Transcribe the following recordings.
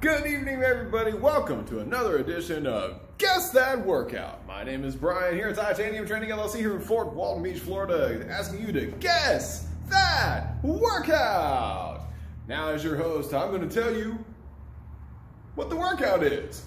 Good evening, everybody. Welcome to another edition of Guess That Workout. My name is Brian here at Titanium Training LLC here in Fort Walton Beach, Florida, asking you to guess that workout. Now, as your host, I'm going to tell you what the workout is.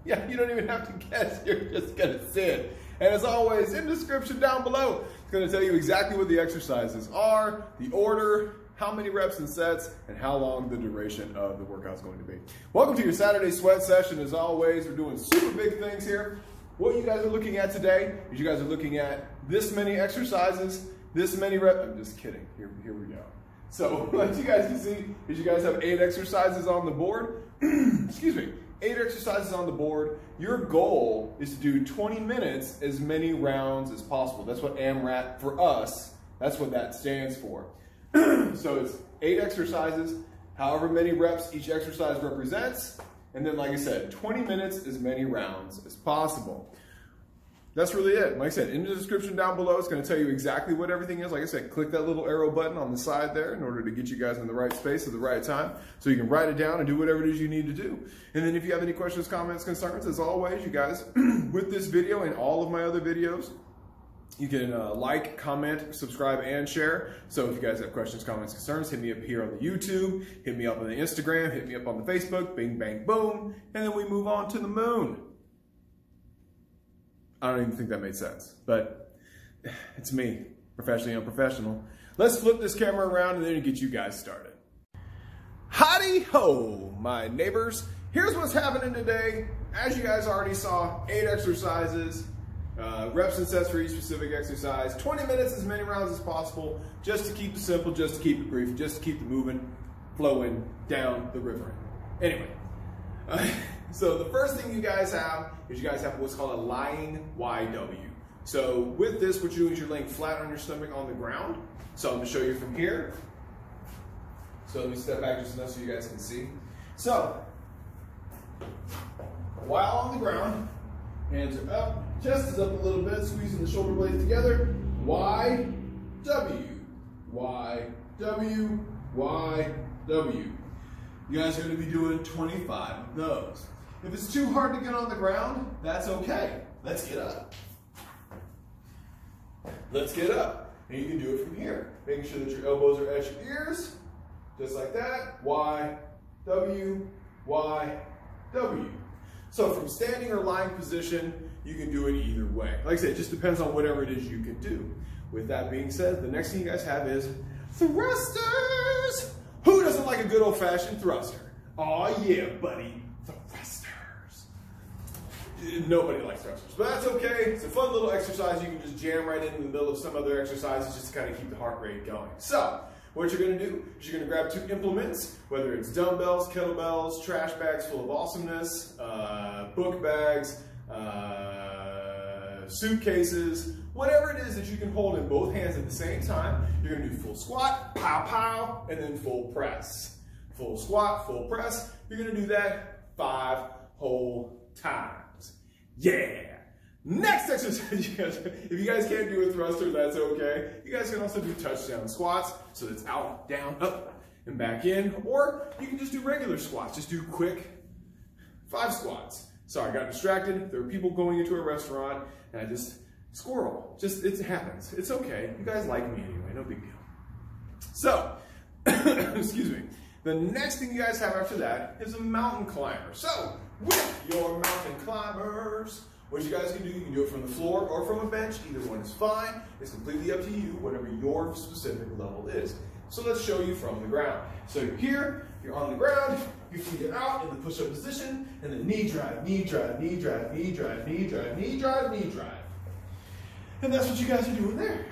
Yeah, you don't even have to guess. You're just going to see it. And as always, in the description down below, it's going to tell you exactly what the exercises are, the order, how many reps and sets, and how long the duration of the workout is going to be. Welcome to your Saturday sweat session. As always, we're doing super big things here. What you guys are looking at today is you guys are looking at this many exercises, this many reps. I'm just kidding. Here we go. So what you guys can see is you guys have 8 exercises on the board. Excuse me. 8 exercises on the board. Your goal is to do 20 minutes, as many rounds as possible. That's what AMRAP for us, that's what that stands for. So it's 8 exercises, however many reps each exercise represents, and then, like I said, 20 minutes, as many rounds as possible. That's really it. Like I said, in the description down below, it's going to tell you exactly what everything is. Like I said, click that little arrow button on the side there in order to get you guys in the right space at the right time, so you can write it down and do whatever it is you need to do. And then if you have any questions, comments, concerns, as always, you guys, with this video and all of my other videos, you can like, comment, subscribe, and share. So if you guys have questions, comments, concerns, hit me up here on the YouTube, hit me up on the Instagram, hit me up on the Facebook, bing, bang, boom, and then we move on to the moon. I don't even think that made sense, but it's me, professionally unprofessional. Let's flip this camera around and then get you guys started. Howdy ho, my neighbors. Here's what's happening today. As you guys already saw, 8 exercises. Reps and sets for each specific exercise. 20 minutes, as many rounds as possible, just to keep it simple, just to keep it brief, just to keep it moving, flowing down the river. Anyway, so the first thing you guys have is you guys have what's called a lying YW. So with this, what you're doing is you're laying flat on your stomach on the ground. So I'm going to show you from here. So let me step back just enough so you guys can see. So while on the ground, hands are up, chest is up a little bit, squeezing the shoulder blades together. Y, W, Y, W, Y, W. You guys are going to be doing 25 of those. If it's too hard to get on the ground, that's okay. Let's get up. Let's get up. And you can do it from here. Making sure that your elbows are at your ears, just like that. Y, W, Y, W. So from standing or lying position, you can do it either way. Like I said, it just depends on whatever it is you can do. With that being said, the next thing you guys have is thrusters. Who doesn't like a good old-fashioned thruster? Oh yeah, buddy, thrusters. Nobody likes thrusters, but that's okay. It's a fun little exercise. You can just jam right into the middle of some other exercises just to kind of keep the heart rate going. So what you're going to do is you're going to grab 2 implements, whether it's dumbbells, kettlebells, trash bags full of awesomeness, book bags, suitcases, whatever it is that you can hold in both hands at the same time. You're going to do full squat, pow pow, and then full press. Full squat, full press. You're going to do that 5 whole times. Yeah! Next exercise, you guys, if you guys can't do a thruster, that's okay. You guys can also do touchdown squats, so that's out, down, up, and back in. Or you can just do regular squats. Just do quick 5 squats. Sorry, I got distracted. There were people going into a restaurant, and I just, squirrel. Just, it happens. It's okay. You guys like me anyway, no big deal. So, excuse me. The next thing you guys have after that is a mountain climber. So, with your mountain climbers, what you guys can do, you can do it from the floor or from a bench. Either one is fine. It's completely up to you, whatever your specific level is. So let's show you from the ground. So you're here, you're on the ground, your feet are out in the push-up position, and then knee drive, knee drive, knee drive, knee drive, knee drive, knee drive, knee drive. And that's what you guys are doing there.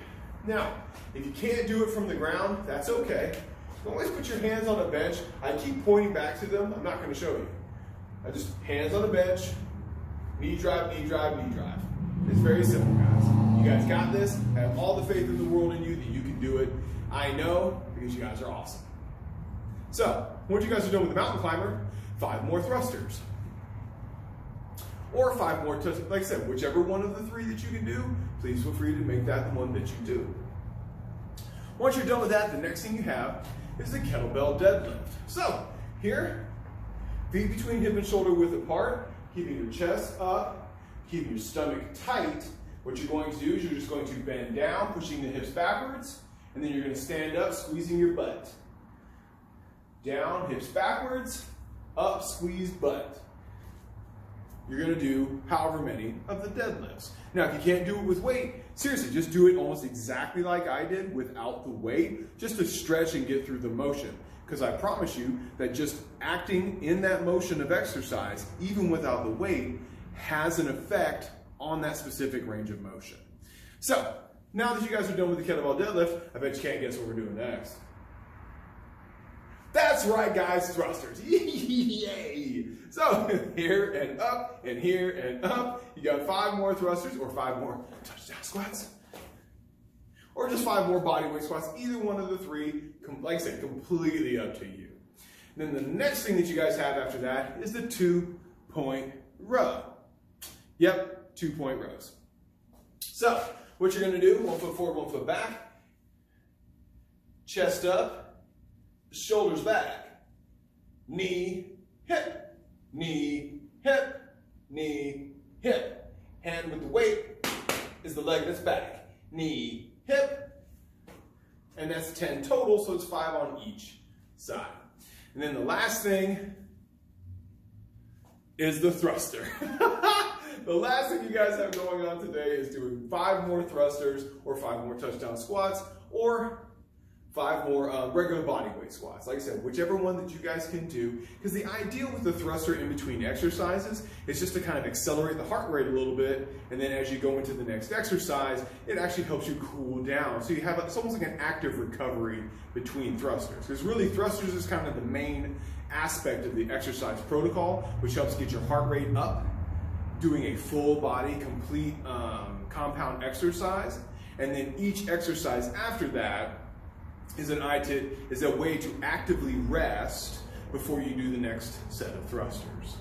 Now, if you can't do it from the ground, that's okay. You can always put your hands on a bench. I keep pointing back to them. I'm not going to show you. I just, hands on the bench, knee drive, knee drive, knee drive. It's very simple, guys. You guys got this. I have all the faith in the world in you that you can do it. I know, because you guys are awesome. So, once you guys are done with the mountain climber, 5 more thrusters. Or 5 more touch. Like I said, whichever one of the 3 that you can do, please feel free to make that the one that you do. Once you're done with that, the next thing you have is the kettlebell deadlift. So, here, Feet between hip and shoulder width apart, keeping your chest up, keeping your stomach tight. What you're going to do is you're just going to bend down, pushing the hips backwards, and then you're going to stand up, squeezing your butt. Down, hips backwards, up, squeeze butt. You're going to do however many of the deadlifts. Now, if you can't do it with weight, seriously, just do it almost exactly like I did without the weight, just to stretch and get through the motion. Because I promise you that just acting in that motion of exercise, even without the weight, has an effect on that specific range of motion. So, now that you guys are done with the kettlebell deadlift, I bet you can't guess what we're doing next. That's right, guys, thrusters. Yay! So, here and up, and here and up. You got 5 more thrusters, or 5 more touchdown squats, or just 5 more bodyweight squats. Either one of the 3, like I said, completely up to you. Then the next thing that you guys have after that is the 2-point row. Yep, 2-point rows. So, what you're gonna do, 1 foot forward, 1 foot back, chest up, shoulders back, knee, hip, knee, hip, knee, hip. Hand with the weight is the leg that's back. Knee, hip, and that's 10 total, so it's 5 on each side. And then the last thing is the thruster. The last thing you guys have going on today is doing 5 more thrusters, or 5 more touchdown squats, or 5 more regular bodyweight squats. Like I said, whichever one that you guys can do, because the idea with the thruster in between exercises is just to kind of accelerate the heart rate a little bit, and then as you go into the next exercise, it actually helps you cool down. So you have, it's almost like an active recovery between thrusters. Because really, thrusters is kind of the main aspect of the exercise protocol, which helps get your heart rate up, doing a full body, complete compound exercise, and then each exercise after that is a way to actively rest before you do the next set of thrusters.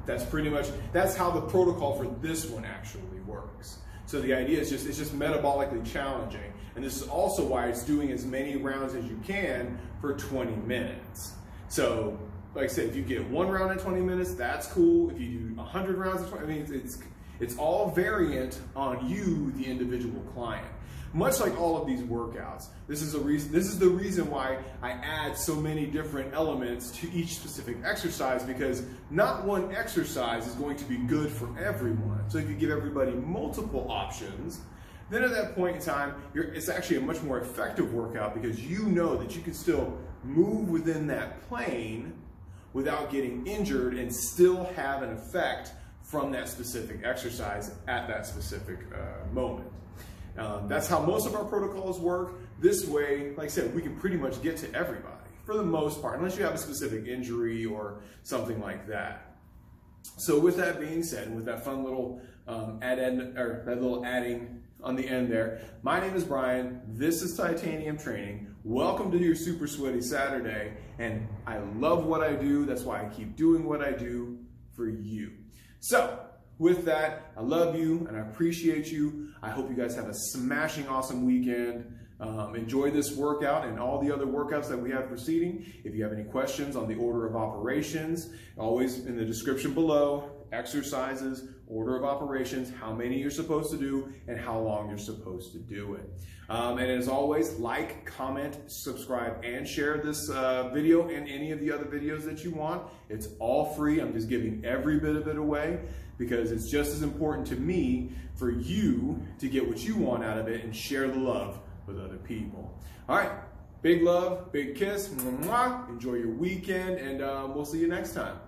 That's pretty much, that's how the protocol for this one actually works. So the idea is it's just metabolically challenging. And this is also why it's doing as many rounds as you can for 20 minutes. So, like I said, if you get 1 round in 20 minutes, that's cool. If you do 100 rounds in 20, I mean, it's all variant on you, the individual client. Much like all of these workouts, this is the reason why I add so many different elements to each specific exercise, because not one exercise is going to be good for everyone. So if you give everybody multiple options, then at that point in time, it's actually a much more effective workout, because you know that you can still move within that plane without getting injured and still have an effect from that specific exercise at that specific moment. That's how most of our protocols work. This way, like I said, we can pretty much get to everybody for the most part, unless you have a specific injury or something like that. So with that being said, with that fun little adding on the end there, my name is Brian. This is Titanium Training. Welcome to your Super Sweaty Saturday, and I love what I do. That's why I keep doing what I do for you. So, with that, I love you and I appreciate you. I hope you guys have a smashing awesome weekend. Enjoy this workout and all the other workouts that we have proceeding. If you have any questions on the order of operations, always in the description below, exercises, order of operations, how many you're supposed to do, and how long you're supposed to do it. And as always, like, comment, subscribe, and share this video and any of the other videos that you want. It's all free. I'm just giving every bit of it away, because it's just as important to me for you to get what you want out of it and share the love with other people. All right, big love, big kiss, mwah, enjoy your weekend, and we'll see you next time.